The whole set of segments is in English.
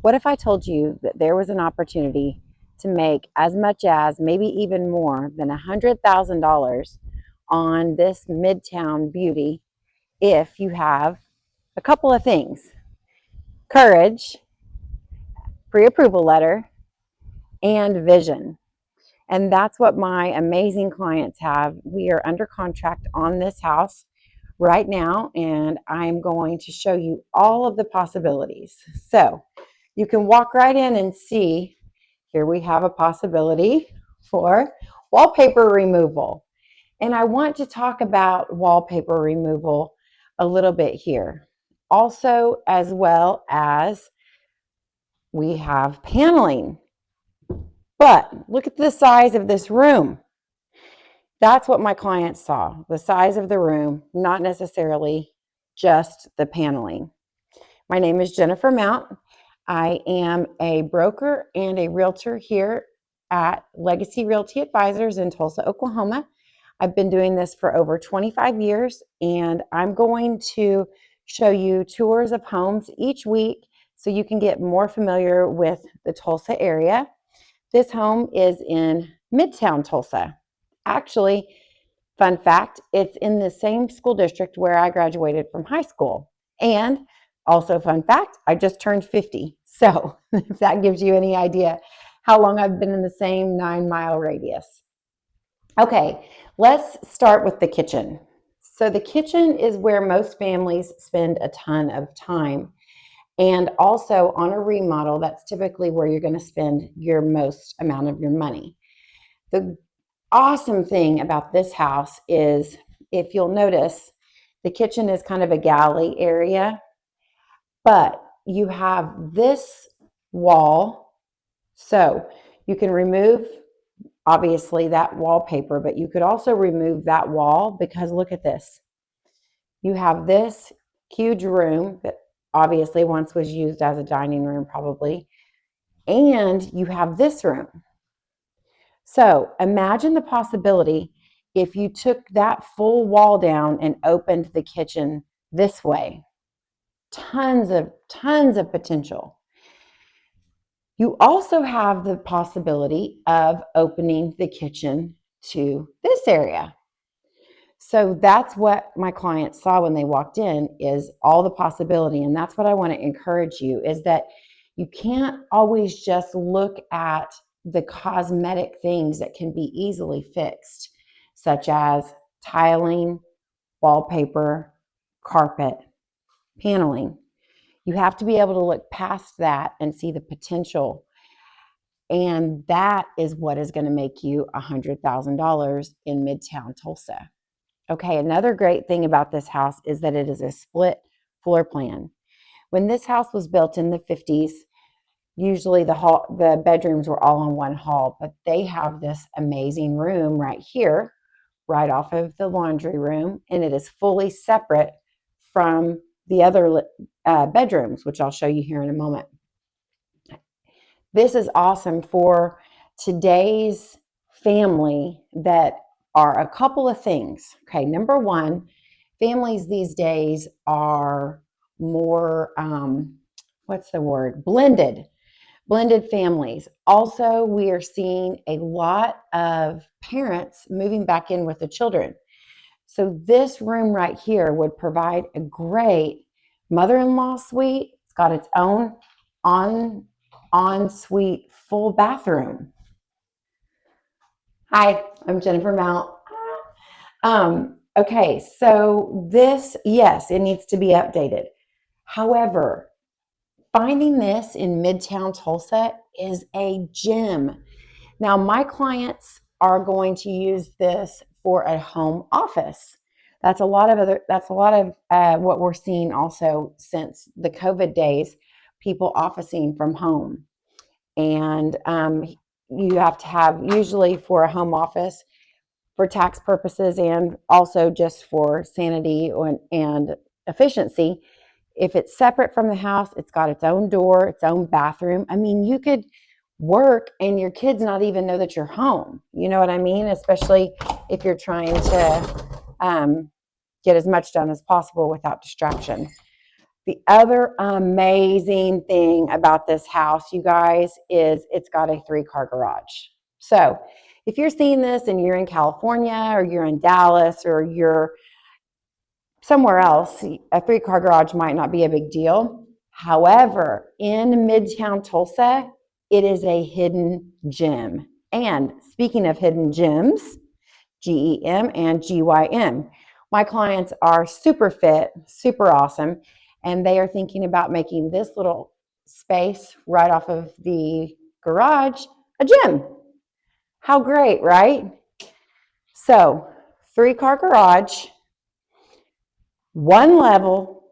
What if I told you that there was an opportunity to make as much as, maybe even more than $100,000 on this Midtown beauty if you have a couple of things: courage, pre-approval letter, and vision. And that's what my amazing clients have. We are under contract on this house right now, and I'm going to show you all of the possibilities. So you can walk right in and see. Here we have a possibility for wallpaper removal. And I want to talk about wallpaper removal a little bit here. Also, as well as we have paneling. But look at the size of this room. That's what my clients saw, the size of the room, not necessarily just the paneling. My name is Jennifer Mount. I am a broker and a realtor here at Legacy Realty Advisors in Tulsa, Oklahoma. I've been doing this for over 25 years, and I'm going to show you tours of homes each week so you can get more familiar with the Tulsa area. This home is in Midtown Tulsa. Actually, fun fact, it's in the same school district where I graduated from high school. And also, fun fact, I just turned 50. So if that gives you any idea how long I've been in the same 9-mile radius. Okay, let's start with the kitchen. So the kitchen is where most families spend a ton of time. And also on a remodel, that's typically where you're going to spend your most amount of your money. The awesome thing about this house is, if you'll notice, the kitchen is kind of a galley area, but you have this wall. So you can remove, obviously, that wallpaper, but you could also remove that wall because look at this. You have this huge room that obviously once was used as a dining room probably, and you have this room. So imagine the possibility if you took that full wall down and opened the kitchen this way. Tons of potential. You also have the possibility of opening the kitchen to this area. So that's what my clients saw when they walked in, is all the possibility. And that's what I want to encourage you, is that you can't always just look at the cosmetic things that can be easily fixed, such as tiling, wallpaper, carpet, paneling. You have to be able to look past that and see the potential. And that is what is going to make you $100,000 in Midtown Tulsa. Okay, another great thing about this house is that it is a split floor plan. When this house was built in the 50s, usually the bedrooms were all on one hall, but they have this amazing room right here, right off of the laundry room, and it is fully separate from the other bedrooms, which I'll show you here in a moment. This is awesome for today's family that are a couple of things. Okay, number one, families these days are more, what's the word? Blended families. Also, we are seeing a lot of parents moving back in with the children. So this room right here would provide a great mother-in-law suite. It's got its own ensuite full bathroom. Hi, I'm Jennifer Mount. Okay, so this, yes, it needs to be updated. However, finding this in Midtown Tulsa is a gem. Now, my clients are going to use this for a home office. That's a lot of what we're seeing also since the COVID days, people officing from home. And you have to have, usually for a home office, for tax purposes and also just for sanity and efficiency, if it's separate from the house, it's got its own door, its own bathroom. I mean, you could work and your kids not even know that you're home. You know what I mean? Especially if you're trying to get as much done as possible without distraction. The other amazing thing about this house, you guys, is it's got a 3-car garage. So if you're seeing this and you're in California or you're in Dallas or you're somewhere else, a 3-car garage might not be a big deal. However, in Midtown Tulsa, it is a hidden gem. And speaking of hidden gems, GEM and GYM. My clients are super fit, super awesome, and they are thinking about making this little space right off of the garage a gym. How great, right? So, 3-car garage, 1 level,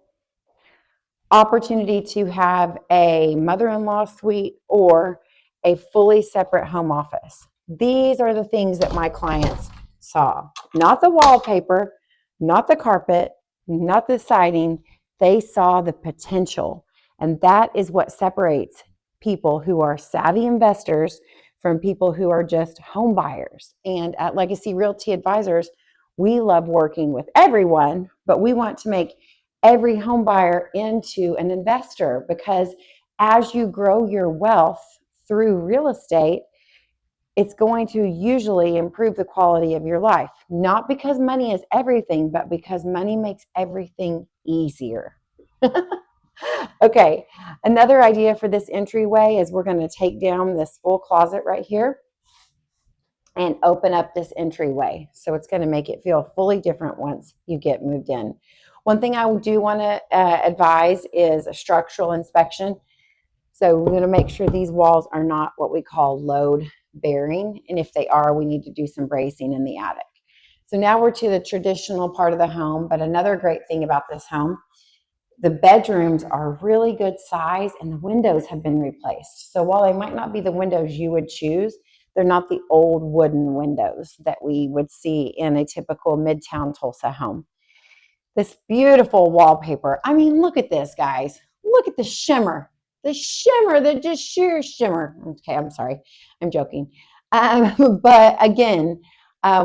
opportunity to have a mother-in-law suite or a fully separate home office. These are the things that my clients saw. Not the wallpaper, not the carpet, not the siding. They saw the potential. And that is what separates people who are savvy investors from people who are just home buyers. And at Legacy Realty Advisors, we love working with everyone, but we want to make every home buyer into an investor, because as you grow your wealth through real estate, it's going to usually improve the quality of your life. Not because money is everything, but because money makes everything easier. Okay, another idea for this entryway is we're going to take down this full closet right here and open up this entryway. So it's going to make it feel fully different once you get moved in. One thing I do want to advise is a structural inspection. So we're going to make sure these walls are not what we call load bearing. And if they are, we need to do some bracing in the attic. So now we're to the traditional part of the home. But another great thing about this home, the bedrooms are really good size and the windows have been replaced. So while they might not be the windows you would choose, they're not the old wooden windows that we would see in a typical Midtown Tulsa home. This beautiful wallpaper. I mean, look at this, guys. Look at the shimmer. The shimmer, the just sheer shimmer. Okay, I'm sorry. I'm joking. But again,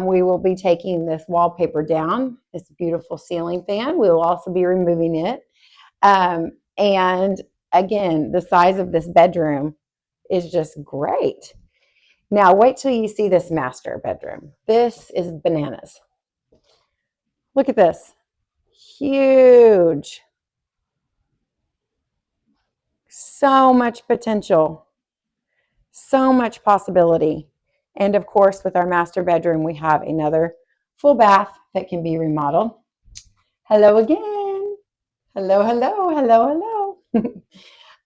we will be taking this wallpaper down, this beautiful ceiling fan. We will also be removing it. And again, the size of this bedroom is just great. Now, wait till you see this master bedroom. This is bananas. Look at this. Huge. So much potential. So much possibility. And of course, with our master bedroom, we have another full bath that can be remodeled. Hello again. Hello, hello, hello,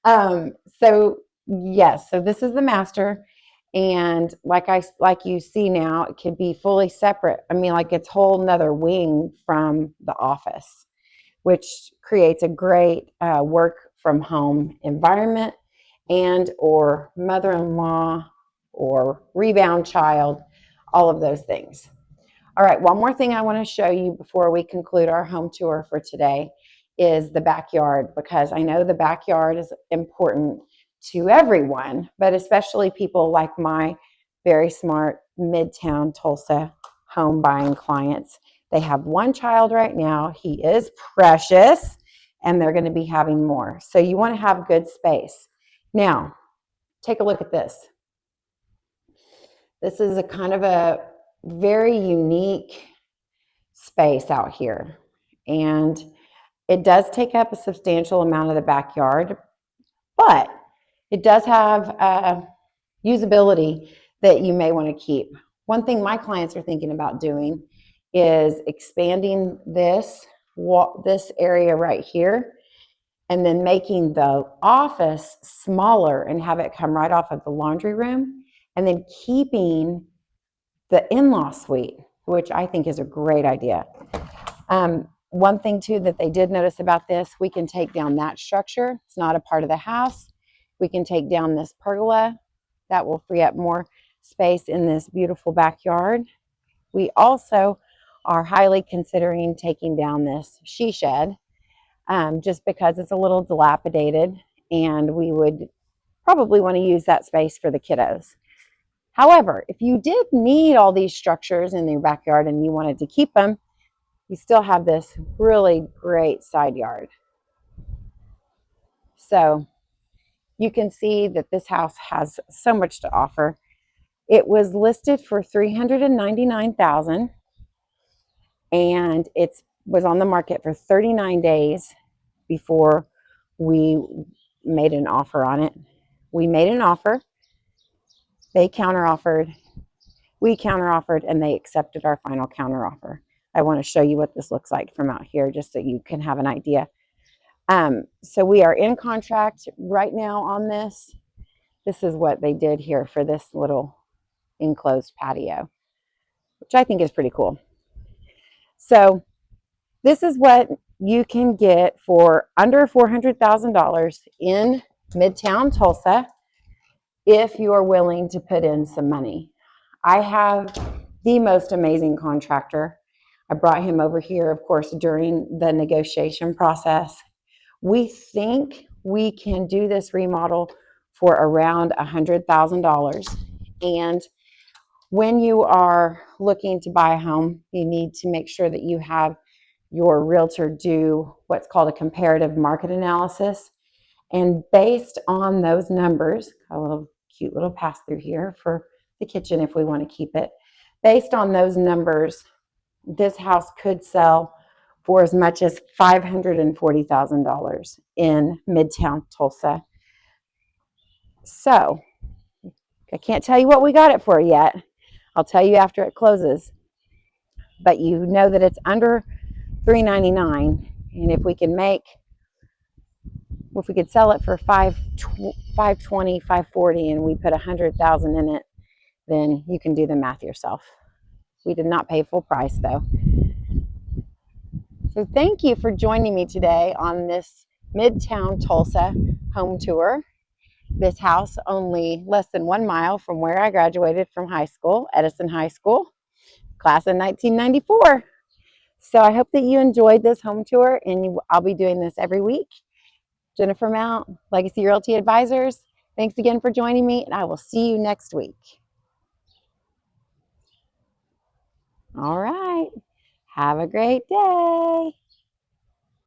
hello. So yes, so this is the master. And like you see now, it could be fully separate. I mean, like it's whole another wing from the office, which creates a great work from home environment, and or mother-in-law or rebound child, all of those things. All right, one more thing I want to show you before we conclude our home tour for today is the backyard, because I know the backyard is important to everyone, but especially people like my very smart Midtown Tulsa home buying clients. They have 1 child right now. He is precious, and they're going to be having more. So you want to have good space. Now, take a look at this. This is a kind of a very unique space out here. And it does take up a substantial amount of the backyard, but it does have usability that you may want to keep. One thing my clients are thinking about doing is expanding this area right here, and then making the office smaller and have it come right off of the laundry room, and then keeping the in-law suite, which I think is a great idea. One thing too that they did notice about this, we can take down that structure. It's not a part of the house. We can take down this pergola. That will free up more space in this beautiful backyard. We also are highly considering taking down this she shed, just because it's a little dilapidated and we would probably want to use that space for the kiddos. However, if you did need all these structures in your backyard and you wanted to keep them, you still have this really great side yard. So you can see that this house has so much to offer. It was listed for $399,000 and it was on the market for 39 days before we made an offer on it. We made an offer, they counteroffered, we counteroffered, and they accepted our final counteroffer. I want to show you what this looks like from out here just so you can have an idea. So we are in contract right now on this. This is what they did here for this little enclosed patio, which I think is pretty cool. So this is what you can get for under $400,000 in Midtown Tulsa if you are willing to put in some money. I have the most amazing contractor. I brought him over here, of course, during the negotiation process. We think we can do this remodel for around $100,000. And when you are looking to buy a home, you need to make sure that you have your realtor do what's called a comparative market analysis. And based on those numbers, a little cute little pass through here for the kitchen if we want to keep it. Based on those numbers, this house could sell for as much as $540,000 in Midtown Tulsa. So I can't tell you what we got it for yet. I'll tell you after it closes. But you know that it's under $399, and if we could sell it for $520, $540, and we put $100,000 in it, then you can do the math yourself. We did not pay full price though. So thank you for joining me today on this Midtown Tulsa home tour. This house only less than 1 mile from where I graduated from high school, Edison High School, class in 1994. So I hope that you enjoyed this home tour, and I'll be doing this every week. Jennifer Mount, Legacy Realty Advisors. Thanks again for joining me, and I will see you next week. All right. Have a great day.